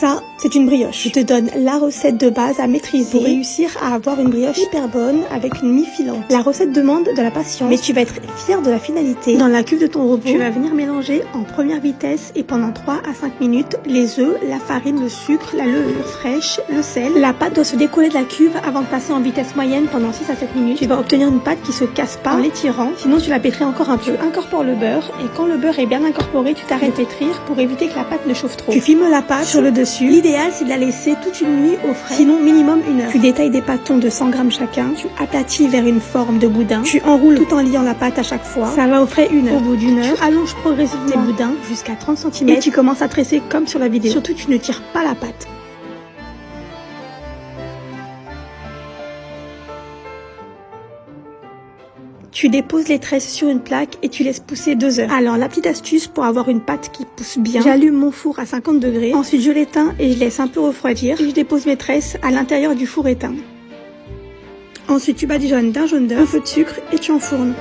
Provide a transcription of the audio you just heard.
Ça, c'est une brioche. Je te donne la recette de base à maîtriser pour réussir à avoir une brioche hyper bonne avec une mie filante. La recette demande de la patience, mais tu vas être fier de la finalité. Dans la cuve de ton robot, tu vas venir mélanger en première vitesse et pendant 3 à 5 minutes les œufs, la farine, le sucre, la levure fraîche, le sel. La pâte doit se décoller de la cuve avant de passer en vitesse moyenne pendant 6 à 7 minutes. Tu vas obtenir une pâte qui se casse pas en l'étirant, sinon tu la pétris encore un peu. Tu incorpores le beurre et quand le beurre est bien incorporé, tu t'arrêtes de pétrir pour éviter que la pâte ne chauffe trop. Tu filmes la pâte sur le dessus. L'idéal, c'est de la laisser toute une nuit au frais, sinon minimum 1 heure. Tu détailles des pâtons de 100 grammes chacun, tu aplatis vers une forme de boudin, tu enroules tout en liant la pâte à chaque fois. Ça va au frais 1 heure. Au bout d'1 heure, tu allonges progressivement les boudins jusqu'à 30 cm et tu commences à tresser comme sur la vidéo. Surtout, tu ne tires pas la pâte. Tu déposes les tresses sur une plaque et tu laisses pousser 2 heures. Alors, la petite astuce pour avoir une pâte qui pousse bien, j'allume mon four à 50 degrés. Ensuite, je l'éteins et je laisse un peu refroidir. Et je dépose mes tresses à l'intérieur du four éteint. Ensuite, tu badigeonnes d'un jaune d'œuf, un peu de sucre et tu enfournes.